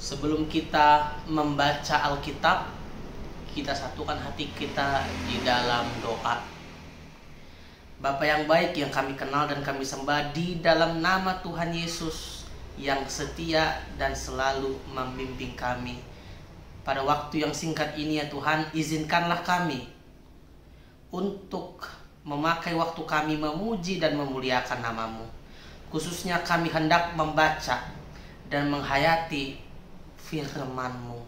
Sebelum kita membaca Alkitab, kita satukan hati kita di dalam doa. Bapa yang baik yang kami kenal dan kami sembah, di dalam nama Tuhan Yesus yang setia dan selalu membimbing kami. Pada waktu yang singkat ini ya Tuhan, izinkanlah kami untuk memakai waktu kami memuji dan memuliakan nama-Mu. Khususnya kami hendak membaca dan menghayati firman-Mu.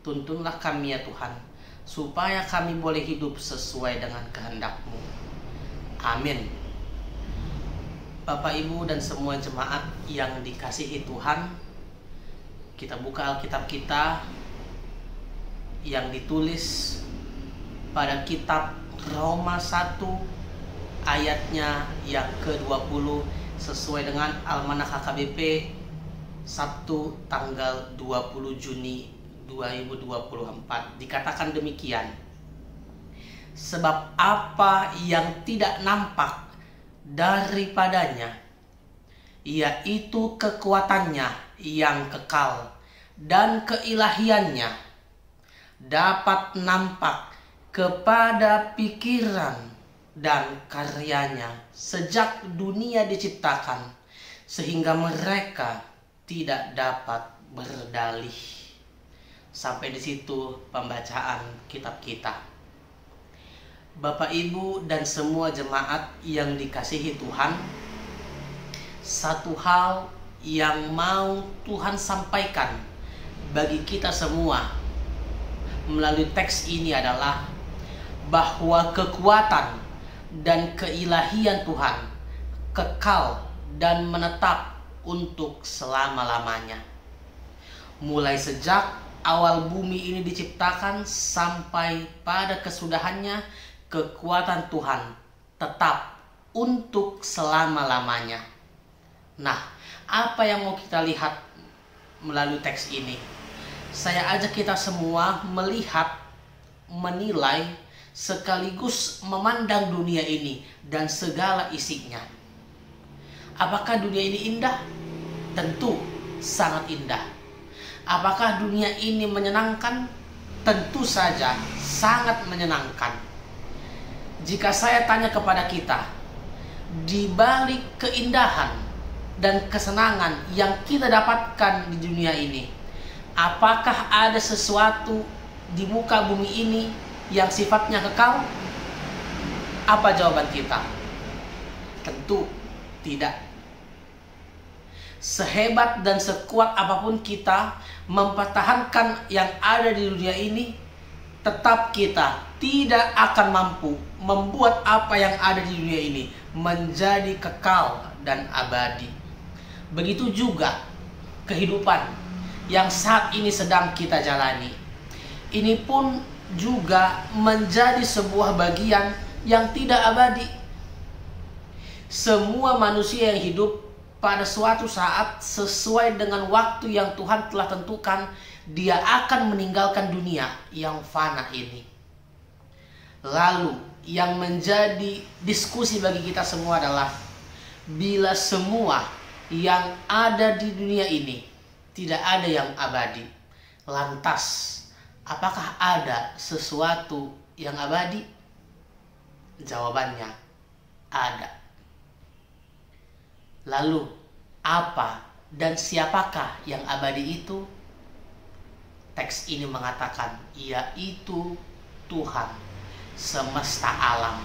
Tuntunlah kami ya Tuhan, supaya kami boleh hidup sesuai dengan kehendak-Mu. Amin. Bapak, Ibu, dan semua jemaat yang dikasihi Tuhan, kita buka Alkitab kita yang ditulis pada kitab Roma 1 ayatnya yang ke-20 sesuai dengan Almanak HKBP Sabtu tanggal 20 Juni 2024. Dikatakan demikian: sebab apa yang tidak nampak daripadanya, yaitu kekuatannya yang kekal dan keilahiannya, dapat nampak kepada pikiran dan karyanya sejak dunia diciptakan, sehingga mereka tidak dapat berdalih. Sampai di situ pembacaan kitab kita. Bapak, Ibu, dan semua jemaat yang dikasihi Tuhan, satu hal yang mau Tuhan sampaikan bagi kita semua melalui teks ini adalah bahwa kekuatan dan keilahian Tuhan kekal dan menetap untuk selama-lamanya. Mulai sejak awal bumi ini diciptakan sampai pada kesudahannya, kekuatan Tuhan tetap untuk selama-lamanya. Nah, apa yang mau kita lihat melalui teks ini? Saya ajak kita semua melihat, menilai, sekaligus memandang dunia ini dan segala isinya. Apakah dunia ini indah? Tentu sangat indah. Apakah dunia ini menyenangkan? Tentu saja sangat menyenangkan. Jika saya tanya kepada kita, di balik keindahan dan kesenangan yang kita dapatkan di dunia ini, apakah ada sesuatu di muka bumi ini yang sifatnya kekal? Apa jawaban kita? Tentu tidak. Sehebat dan sekuat apapun kita mempertahankan yang ada di dunia ini, tetap kita tidak akan mampu membuat apa yang ada di dunia ini menjadi kekal dan abadi. Begitu juga kehidupan yang saat ini sedang kita jalani. Ini pun juga menjadi sebuah bagian yang tidak abadi. Semua manusia yang hidup pada suatu saat sesuai dengan waktu yang Tuhan telah tentukan, dia akan meninggalkan dunia yang fana ini. Lalu yang menjadi diskusi bagi kita semua adalah, bila semua yang ada di dunia ini tidak ada yang abadi, lantas apakah ada sesuatu yang abadi? Jawabannya ada. Lalu, apa dan siapakah yang abadi itu? Teks ini mengatakan, yaitu Tuhan semesta alam.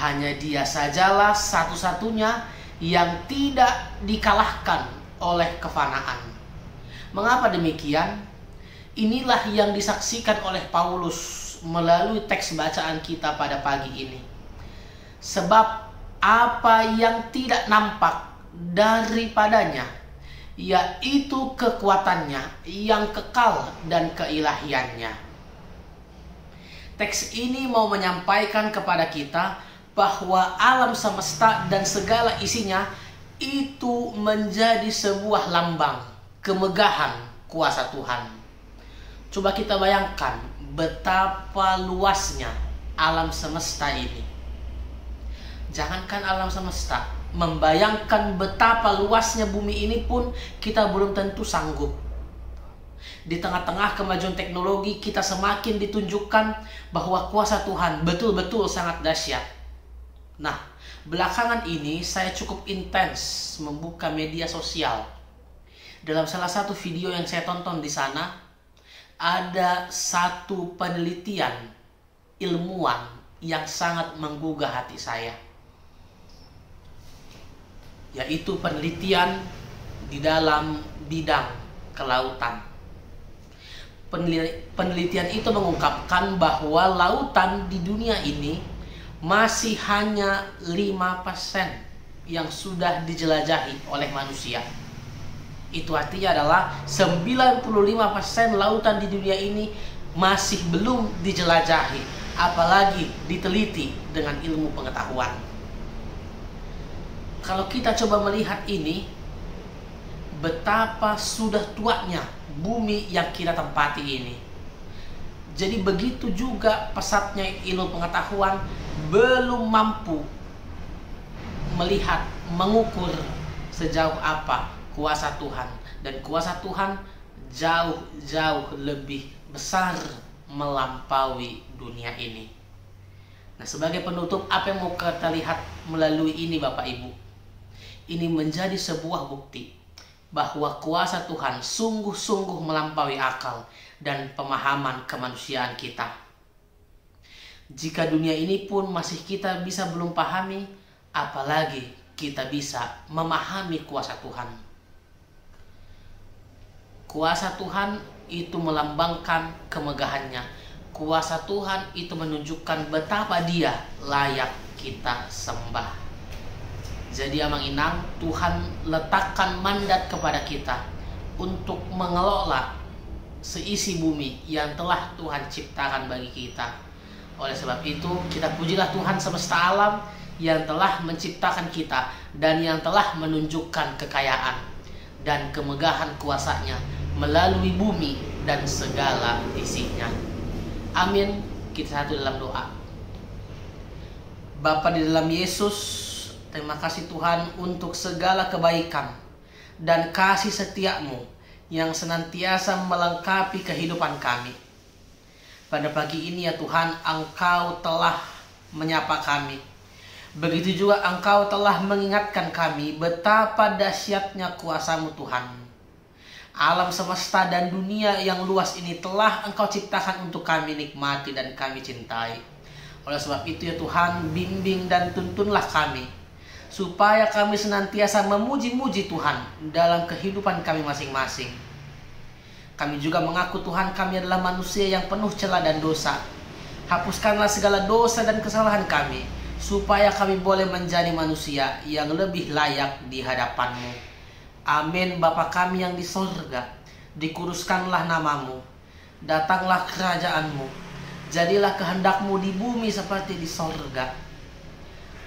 Hanya Dia sajalah satu-satunya yang tidak dikalahkan oleh kefanaan. Mengapa demikian? Inilah yang disaksikan oleh Paulus melalui teks bacaan kita pada pagi ini. Sebab apa yang tidak nampak daripadanya, yaitu kekuatannya yang kekal dan keilahiannya. Teks ini mau menyampaikan kepada kita bahwa alam semesta dan segala isinya itu menjadi sebuah lambang kemegahan kuasa Tuhan. Coba kita bayangkan betapa luasnya alam semesta ini. Jangankan alam semesta, membayangkan betapa luasnya bumi ini pun kita belum tentu sanggup. Di tengah-tengah kemajuan teknologi, kita semakin ditunjukkan bahwa kuasa Tuhan betul-betul sangat dahsyat. Nah, belakangan ini saya cukup intens membuka media sosial. Dalam salah satu video yang saya tonton di sana, ada satu penelitian ilmuwan yang sangat menggugah hati saya, yaitu penelitian di dalam bidang kelautan. Penelitian itu mengungkapkan bahwa lautan di dunia ini masih hanya 5% yang sudah dijelajahi oleh manusia. Itu artinya adalah 95% lautan di dunia ini masih belum dijelajahi, apalagi diteliti dengan ilmu pengetahuan. Kalau kita coba melihat ini, betapa sudah tuanya bumi yang kita tempati ini. Jadi begitu juga pesatnya ilmu pengetahuan belum mampu melihat, mengukur sejauh apa kuasa Tuhan. Dan kuasa Tuhan jauh-jauh lebih besar melampaui dunia ini. Nah, sebagai penutup, apa yang mau kita lihat melalui ini Bapak Ibu? Ini menjadi sebuah bukti bahwa kuasa Tuhan sungguh-sungguh melampaui akal dan pemahaman kemanusiaan kita. Jika dunia ini pun masih kita bisa belum pahami, apalagi kita bisa memahami kuasa Tuhan. Kuasa Tuhan itu melambangkan kemegahannya. Kuasa Tuhan itu menunjukkan betapa Dia layak kita sembah. Jadi Amang Inang, Tuhan letakkan mandat kepada kita untuk mengelola seisi bumi yang telah Tuhan ciptakan bagi kita. Oleh sebab itu, kita pujilah Tuhan semesta alam yang telah menciptakan kita dan yang telah menunjukkan kekayaan dan kemegahan kuasa-Nya melalui bumi dan segala isinya. Amin. Kita satu dalam doa. Bapa di dalam Yesus, terima kasih Tuhan untuk segala kebaikan dan kasih setia-Mu yang senantiasa melengkapi kehidupan kami. Pada pagi ini ya Tuhan, Engkau telah menyapa kami. Begitu juga Engkau telah mengingatkan kami betapa dahsyatnya kuasa-Mu Tuhan. Alam semesta dan dunia yang luas ini telah Engkau ciptakan untuk kami nikmati dan kami cintai. Oleh sebab itu ya Tuhan, bimbing dan tuntunlah kami, supaya kami senantiasa memuji-muji Tuhan dalam kehidupan kami masing-masing. Kami juga mengaku Tuhan, kami adalah manusia yang penuh celah dan dosa. Hapuskanlah segala dosa dan kesalahan kami, supaya kami boleh menjadi manusia yang lebih layak di hadapan-Mu. Amin. Bapa kami yang di sorga, dikuduskanlah nama-Mu, datanglah kerajaan-Mu, jadilah kehendak-Mu di bumi seperti di sorga.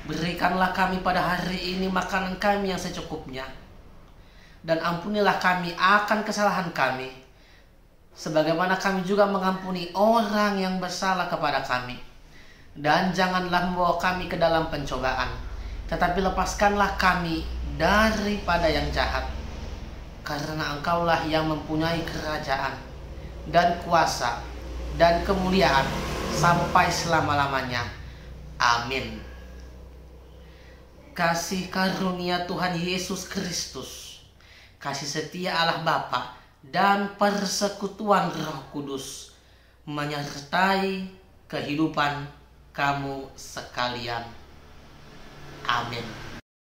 Berikanlah kami pada hari ini makanan kami yang secukupnya, dan ampunilah kami akan kesalahan kami, sebagaimana kami juga mengampuni orang yang bersalah kepada kami. Dan janganlah membawa kami ke dalam pencobaan, tetapi lepaskanlah kami daripada yang jahat. Karena Engkaulah yang mempunyai kerajaan dan kuasa dan kemuliaan sampai selama-lamanya. Amin. Kasih karunia Tuhan Yesus Kristus, kasih setia Allah Bapa, dan persekutuan Roh Kudus menyertai kehidupan kamu sekalian. Amin.